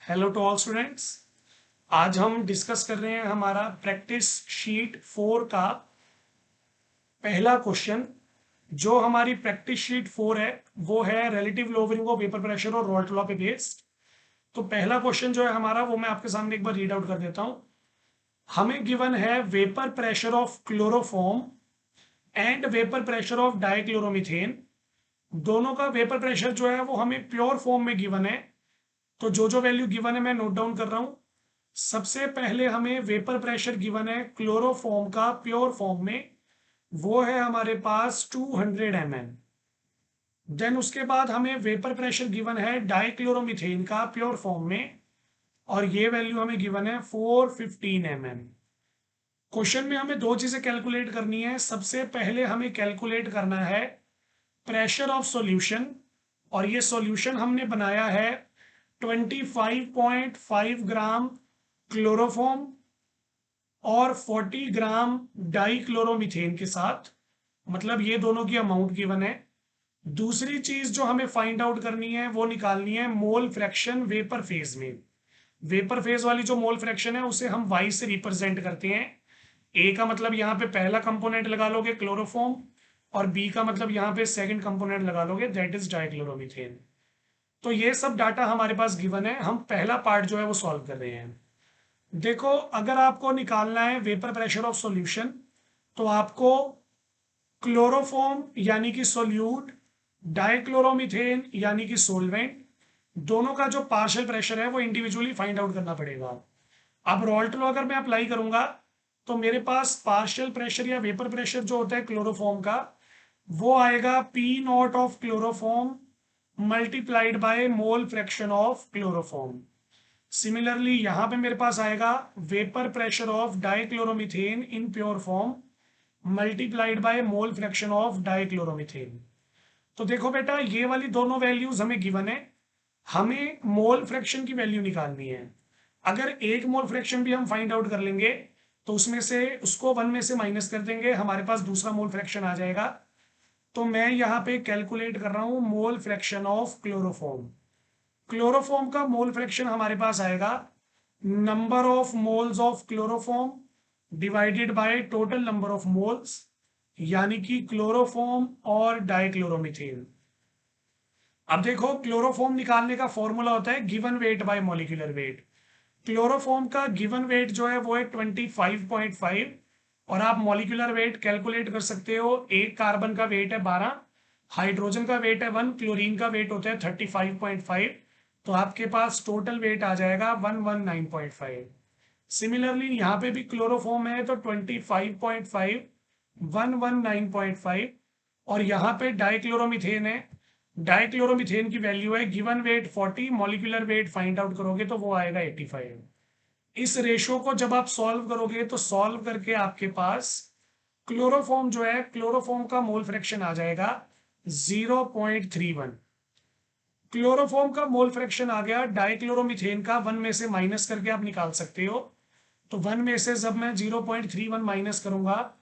Hello to all students. आज हम discuss कर रहे हैं हमारा प्रैक्टिस शीट 4 का पहला क्वेश्चन। जो हमारी प्रैक्टिस शीट 4 है वो है relative lowering of vapour pressure और रॉल्ट लॉ पे बेस्ड। तो पहला क्वेश्चन जो है हमारा वो मैं आपके सामने एक बार रीड आउट कर देता हूं। हमें गिवन है vapour pressure of chloroform and vapour pressure of dichloromethane. दोनों का वेपर प्रेशर जो है वो हमें प्योर फॉर्म में गिवन है। तो जो जो वैल्यू गिवन है मैं नोट डाउन कर रहा हूं। सबसे पहले हमें वेपर प्रेशर गिवन है क्लोरोफॉर्म का प्योर फॉर्म में, वो है हमारे पास 200 ml। देन उसके बाद हमें वेपर प्रेशर गिवन है डाइक्लोरोमीथेन का प्योर फॉर्म में, और ये वैल्यू हमें गिवन है 415 ml। क्वेश्चन में हमें दो चीजें कैलकुलेट करनी है। सबसे पहले हमें कैलकुलेट करना है प्रेशर ऑफ सॉल्यूशन, और ये सॉल्यूशन हमने बनाया है 25.5 ग्राम क्लोरोफॉर्म और 40 ग्राम डाइक्लोरोमीथेन के साथ, मतलब ये दोनों की अमाउंट गिवन है। दूसरी चीज जो हमें फाइंड आउट करनी है वो निकालनी है मोल फ्रैक्शन वेपर फेज में। वेपर फेज वाली जो मोल फ्रैक्शन है उसे हम वाई से रिप्रेजेंट करते हैं। ए का मतलब यहाँ पे पहला कंपोनेंट लगा लोगे क्लोरोफॉर्म, और बी का मतलब यहाँ पे सेकंड कंपोनेंट लगा लोगे, दैट इज डाइक्लोरोमीथेन। तो ये सब डाटा हमारे पास गिवन है। हम पहला पार्ट जो है वो सॉल्व कर रहे हैं। देखो, अगर आपको निकालना है वेपर प्रेशर ऑफ सॉल्यूशन तो आपको क्लोरोफॉर्म यानी कि सोल्यूट, डाइक्लोरोमीथेन यानी कि सोलवेंट, दोनों का जो पार्शियल प्रेशर है वो इंडिविजुअली फाइंड आउट करना पड़ेगा। अब रॉल्ट लॉ अगर मैं अप्लाई करूंगा तो मेरे पास पार्शियल प्रेशर या वेपर प्रेशर जो होता है क्लोरोफॉर्म का वो आएगा P not of chloroform multiplied by mole fraction of chloroform. Similarly यहां पे मेरे पास आएगा vapour pressure of dichloromethane in pure form multiplied by mole fraction of dichloromethane. तो देखो बेटा, ये वाली दोनों वैल्यूज हमें गिवन है। हमें मोल फ्रैक्शन की वैल्यू निकालनी है। अगर एक मोल फ्रैक्शन भी हम फाइंड आउट कर लेंगे तो उसमें से उसको 1 में से माइनस कर देंगे, हमारे पास दूसरा मोल फ्रैक्शन आ जाएगा। तो मैं यहाँ पे कैलकुलेट कर रहा हूं मोल फ्रैक्शन ऑफ क्लोरोफॉर्म। क्लोरोफॉर्म का मोल फ्रैक्शन हमारे पास आएगा number of moles of chloroform divided by total number of moles, यानी कि क्लोरोफॉर्म और डाइक्लोरोमीथेन। अब देखो, क्लोरोफॉर्म निकालने का फॉर्मूला होता है given weight by molecular weight. Chloroform का गिवन वेट जो है वो है 25.5, और आप मॉलिक्यूलर वेट कैलकुलेट कर सकते हो। एक कार्बन का वेट है 12, हाइड्रोजन का वेट है 1, क्लोरीन का वेट होता है 35.5। तो आपके पास टोटल वेट आ जाएगा 119.5। सिमिलरली यहाँ पे भी क्लोरोफॉर्म है तो 25.5 119.5, और यहाँ पे डाइक्लोरोमीथेन है। डाइक्लोरोमीथेन की वैल्यू है given weight 40, molecular weight find out करोगे तो वो आएगा 85। इस रेशो को जब आप सॉल्व करोगे तो सॉल्व करके आपके पास क्लोरोफॉर्म जो है, क्लोरोफॉर्म का मोल फ्रैक्शन आ जाएगा 0.31। क्लोरोफॉर्म का मोल फ्रैक्शन आ गया, डाइक्लोरोमीथेन का 1 में से माइनस करके आप निकाल सकते हो। तो 1 में से जब मैं 0.31 माइनस करूंगा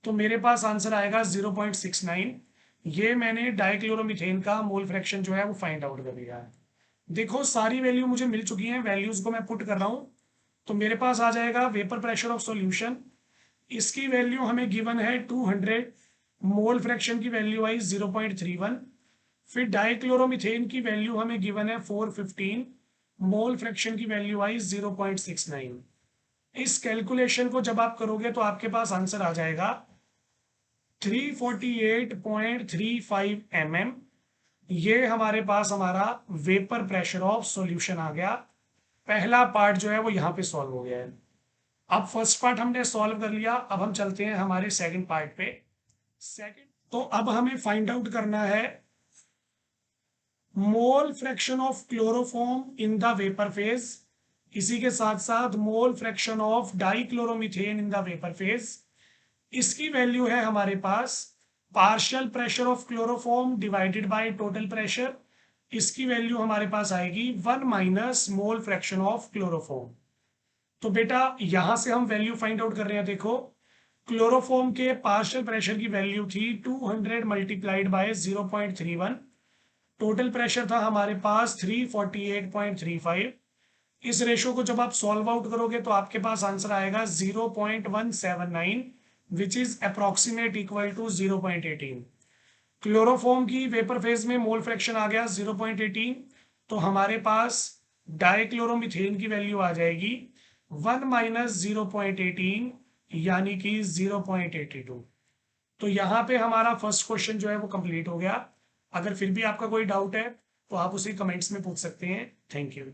तो मेरे पास आंसर आएगा 0.69। ये मैंने डाइक्लोरोमीथेन का मोल फ्रैक्शन जो है वो फाइंड आउट कर लिया है। देखो, सारी वैल्यू मुझे मिल चुकी हैं, वैल्यूज को मैं पुट कर रहा हूं। तो मेरे पास आ जाएगा वेपर प्रेशर ऑफ सॉल्यूशन, इसकी वैल्यू हमें गिवन है 200, मोल फ्रैक्शन की वैल्यू आई 0.31। फिर डाइक्लोरोमीथेन की वैल्यू हमें गिवन है 415, मोल फ्रैक्शन की वैल्यू आई 0.69। इस कैलकुलेशन को जब आप करोगे तो आपके पास आंसर आ जाएगा 348.35 mm। ये हमारे पास हमारा वेपर प्रेशर ऑफ सॉल्यूशन आ गया। पहला पार्ट जो है वो यहाँ पे सॉल्व हो गया है। अब फर्स्ट पार्ट हमने सॉल्व कर लिया, अब हम चलते हैं हमारे सेकंड पार्ट पे। सेकंड, तो अब हमें फाइंड आउट करना है mole fraction of chloroform in the vapour phase, इसी के साथ साथ mole fraction of dichloromethane in the vapour phase. इसकी वैल्यू है हमारे पास partial pressure of chloroform divided by total pressure. इसकी वैल्यू हमारे पास आएगी 1 minus mole fraction of chloroform. तो बेटा यहां से हम वैल्यू फाइंड आउट कर रहे हैं। देखो, क्लोरोफॉर्म के पार्शियल प्रेशर की वैल्यू थी 200 मल्टीप्लाइड बाय 0.31। टोटल प्रेशर था हमारे पास 348.35। इस रेशो को जब आप सॉल्व आउट करोगे तो आपके पास आंसर आएगा 0.179 which is approximate equal to 0.18। Chloroform की वेपर फेज में मोल फ्रैक्शन आ गया 0.18, तो हमारे पास डाइक्लोरोमीथेन की वैल्यू आ जाएगी 1 माइनस 0.18 यानी कि 0.82। तो यहाँ पे हमारा फर्स्ट क्वेश्चन जो है वो कंप्लीट हो गया। अगर फिर भी आपका कोई डाउट है तो आप उसे कमेंट्स में पूछ सकते हैं। Thank you.